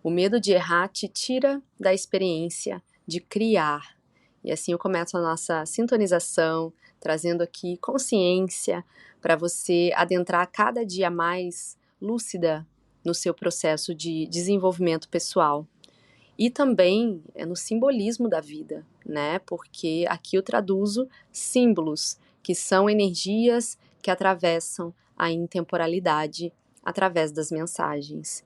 O medo de errar te tira da experiência de criar. E assim eu começo a nossa sintonização, trazendo aqui consciência para você adentrar cada dia mais lúcida no seu processo de desenvolvimento pessoal. E também no simbolismo da vida, né? Porque aqui eu traduzo símbolos, que são energias que atravessam a intemporalidade através das mensagens.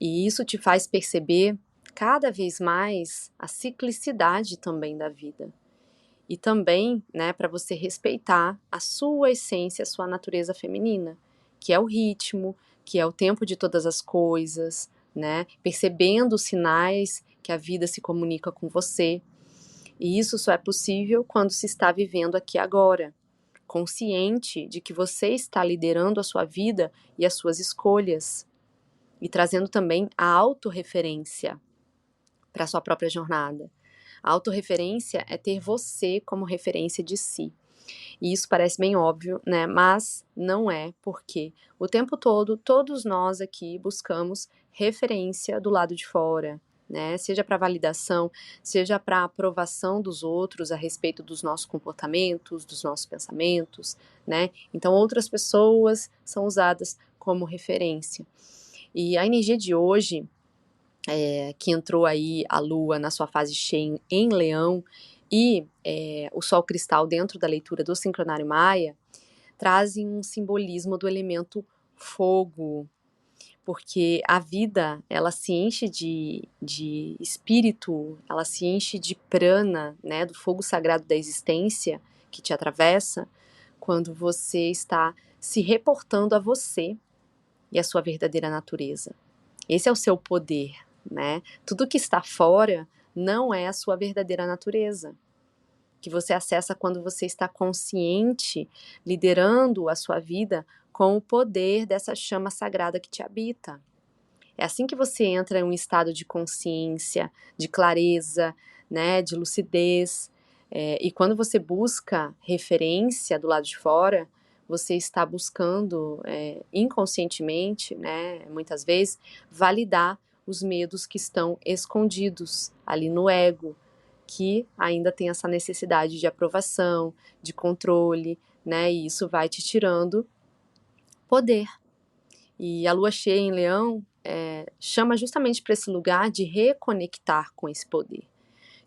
E isso te faz perceber cada vez mais a ciclicidade também da vida. E também, né, para você respeitar a sua essência, a sua natureza feminina, que é o ritmo, que é o tempo de todas as coisas, né, percebendo os sinais que a vida se comunica com você. E isso só é possível quando se está vivendo aqui agora, consciente de que você está liderando a sua vida e as suas escolhas, e trazendo também a autorreferência para a sua própria jornada. A autorreferência é ter você como referência de si. E isso parece bem óbvio, né? Mas não é, porque o tempo todo, todos nós aqui buscamos referência do lado de fora, né? Seja para validação, seja para aprovação dos outros a respeito dos nossos comportamentos, dos nossos pensamentos, né? Então, outras pessoas são usadas como referência. E a energia de hoje, que entrou aí a Lua na sua fase cheia em Leão e o Sol cristal dentro da leitura do sincronário Maia, trazem um simbolismo do elemento fogo, porque a vida, ela se enche de espírito, ela se enche de prana, né, do fogo sagrado da existência que te atravessa, quando você está se reportando a você e a sua verdadeira natureza. Esse é o seu poder, né? Tudo que está fora não é a sua verdadeira natureza, que você acessa quando você está consciente, liderando a sua vida com o poder dessa chama sagrada que te habita. É assim que você entra em um estado de consciência, de clareza, né, de lucidez. E quando você busca referência do lado de fora, você está buscando inconscientemente, né, muitas vezes, validar os medos que estão escondidos ali no ego, que ainda tem essa necessidade de aprovação, de controle, né, e isso vai te tirando poder. E a lua cheia em Leão chama justamente para esse lugar de reconectar com esse poder,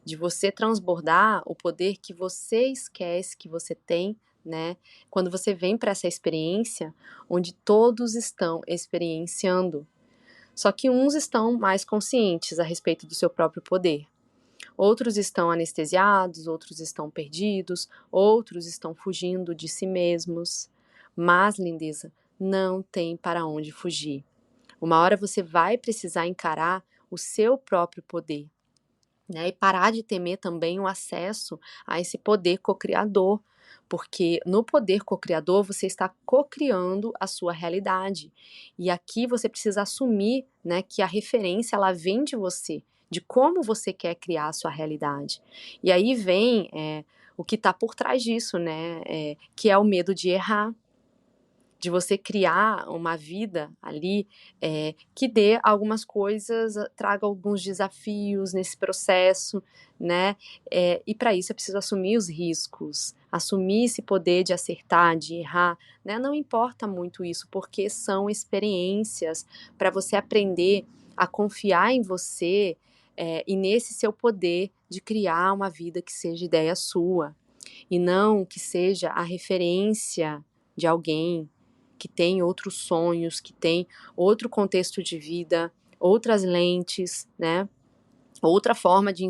de você transbordar o poder que você esquece que você tem, né? Quando você vem para essa experiência onde todos estão experienciando. Só que uns estão mais conscientes a respeito do seu próprio poder. Outros estão anestesiados, outros estão perdidos, outros estão fugindo de si mesmos. Mas, lindeza, não tem para onde fugir. Uma hora você vai precisar encarar o seu próprio poder, né? E parar de temer também o acesso a esse poder co-criador, porque no poder co-criador você está co-criando a sua realidade. E aqui você precisa assumir, né, que a referência ela vem de você, de como você quer criar a sua realidade. E aí vem o que está por trás disso, né? Que é o medo de errar, de você criar uma vida ali que dê algumas coisas, traga alguns desafios nesse processo, né? E para isso é preciso assumir os riscos, assumir esse poder de acertar, de errar, né? Não importa muito isso, porque são experiências para você aprender a confiar em você e nesse seu poder de criar uma vida que seja ideia sua, e não que seja a referência de alguém que tem outros sonhos, que tem outro contexto de vida, outras lentes, né? Outra forma de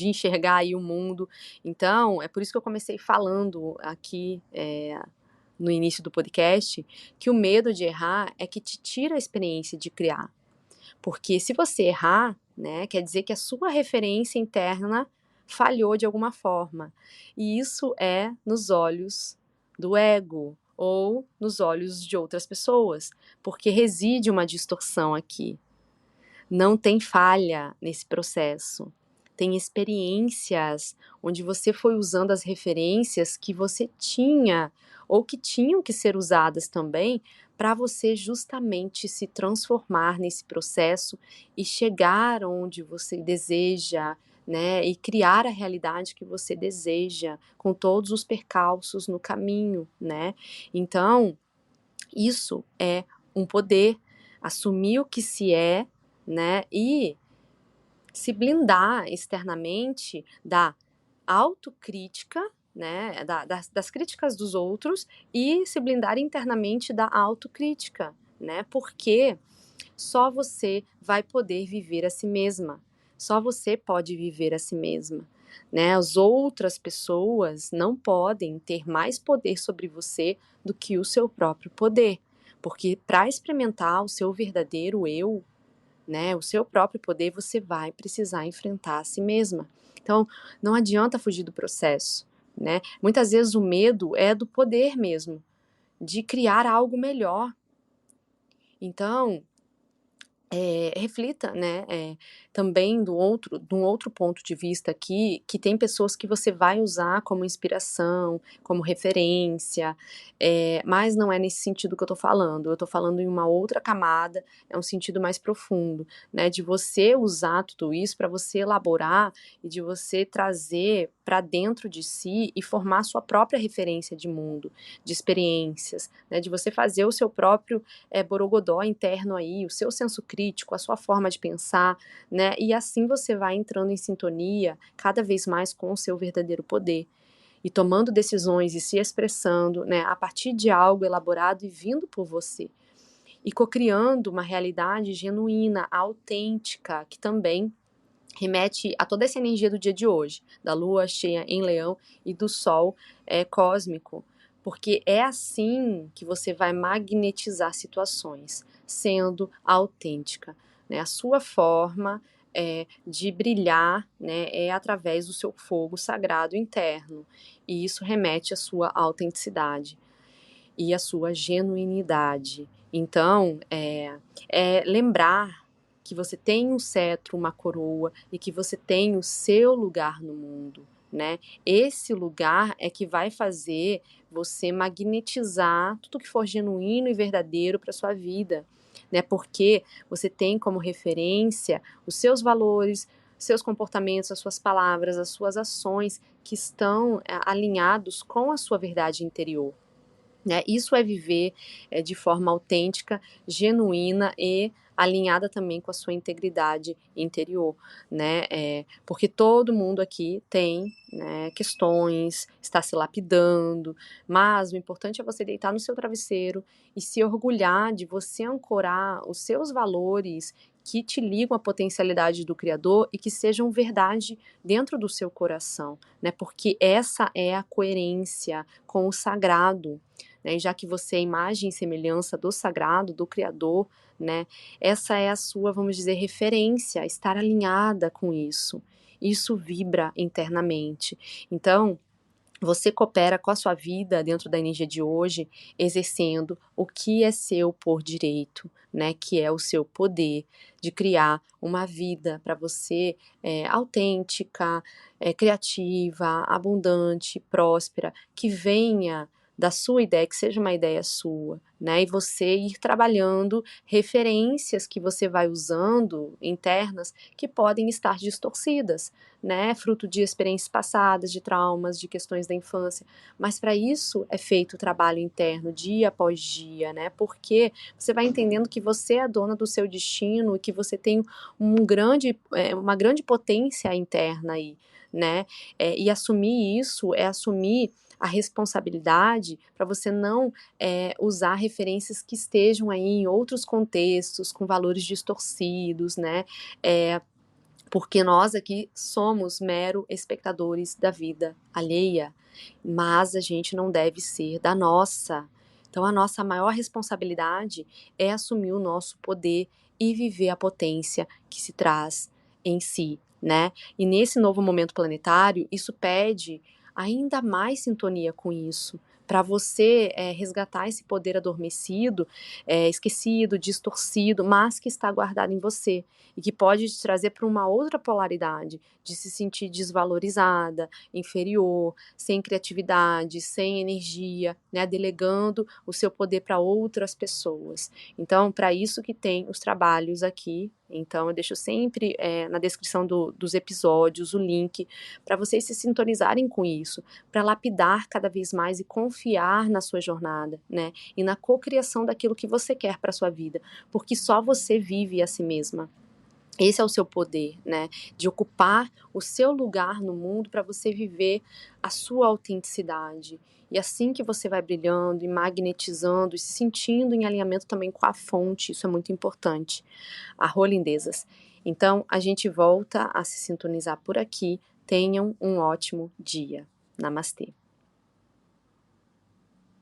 enxergar aí o mundo. Então, é por isso que eu comecei falando aqui no início do podcast, que o medo de errar é que te tira a experiência de criar. Porque se você errar, né, quer dizer que a sua referência interna falhou de alguma forma. E isso é nos olhos do ego ou nos olhos de outras pessoas, porque reside uma distorção aqui. Não tem falha nesse processo. tem experiências onde você foi usando as referências que você tinha ou que tinham que ser usadas também para você justamente se transformar nesse processo e chegar onde você deseja, né, e criar a realidade que você deseja, com todos os percalços no caminho, né? Então, isso é um poder, assumir o que se é, né, e se blindar externamente da autocrítica, né, das críticas dos outros, e se blindar internamente da autocrítica, né? Porque só você vai poder viver a si mesma. Só você pode viver a si mesma, né? As outras pessoas não podem ter mais poder sobre você do que o seu próprio poder. Porque para experimentar o seu verdadeiro eu, né, o seu próprio poder, você vai precisar enfrentar a si mesma. Então, não adianta fugir do processo, né? Muitas vezes o medo é do poder mesmo, de criar algo melhor. Então, reflita, né, também de um outro ponto de vista aqui, que tem pessoas que você vai usar como inspiração, como referência, mas não é nesse sentido que eu tô falando. Eu tô falando em uma outra camada, é um sentido mais profundo, né, de você usar tudo isso para você elaborar e de você trazer para dentro de si e formar sua própria referência de mundo, de experiências, né, de você fazer o seu próprio borogodó interno aí, o seu senso crítico, a sua forma de pensar, né? E assim você vai entrando em sintonia cada vez mais com o seu verdadeiro poder e tomando decisões e se expressando, né, a partir de algo elaborado e vindo por você. E cocriando uma realidade genuína, autêntica, que também remete a toda essa energia do dia de hoje, da lua cheia em Leão e do sol cósmico, porque é assim que você vai magnetizar situações, sendo autêntica, né? A sua forma de brilhar, né, é através do seu fogo sagrado interno, e isso remete à sua autenticidade e à sua genuinidade. Então, lembrar que você tem um cetro, uma coroa e que você tem o seu lugar no mundo, né? Esse lugar é que vai fazer você magnetizar tudo que for genuíno e verdadeiro para sua vida, né? Porque você tem como referência os seus valores, seus comportamentos, as suas palavras, as suas ações que estão alinhados com a sua verdade interior. Né? Isso é viver de forma autêntica, genuína e alinhada também com a sua integridade interior, né? Porque todo mundo aqui tem, né, questões, está se lapidando, mas o importante é você deitar no seu travesseiro e se orgulhar de você ancorar os seus valores que te ligam à potencialidade do Criador e que sejam verdade dentro do seu coração, né? Porque essa é a coerência com o sagrado. Né, e já que você é imagem e semelhança do sagrado, do Criador, né, essa é a sua, vamos dizer, referência, estar alinhada com isso. Isso vibra internamente. Então, você coopera com a sua vida dentro da energia de hoje, exercendo o que é seu por direito, né? Que é o seu poder de criar uma vida para você autêntica, criativa, abundante, próspera, que venha da sua ideia, que seja uma ideia sua, né? E você ir trabalhando referências que você vai usando internas que podem estar distorcidas, né? Fruto de experiências passadas, de traumas, de questões da infância. Mas para isso é feito o trabalho interno, dia após dia, né? Porque você vai entendendo que você é a dona do seu destino e que você tem uma grande potência interna aí, né? E assumir isso é assumir a responsabilidade para você não usar referências que estejam aí em outros contextos, com valores distorcidos, né? Porque nós aqui somos mero espectadores da vida alheia, mas a gente não deve ser da nossa. Então, a nossa maior responsabilidade é assumir o nosso poder e viver a potência que se traz em si, né? E nesse novo momento planetário, isso pede ainda mais sintonia com isso, para você resgatar esse poder adormecido, esquecido, distorcido, mas que está guardado em você e que pode te trazer para uma outra polaridade, de se sentir desvalorizada, inferior, sem criatividade, sem energia, né, delegando o seu poder para outras pessoas. Então, para isso que tem os trabalhos aqui. Então, eu deixo sempre na descrição dos episódios o link para vocês se sintonizarem com isso, para lapidar cada vez mais e confiar na sua jornada, né? E na cocriação daquilo que você quer para sua vida, porque só você vive a si mesma. Esse é o seu poder, né? De ocupar o seu lugar no mundo para você viver a sua autenticidade. E assim que você vai brilhando e magnetizando e se sentindo em alinhamento também com a fonte, isso é muito importante. Arro lindezas. Então, a gente volta a se sintonizar por aqui. Tenham um ótimo dia. Namastê.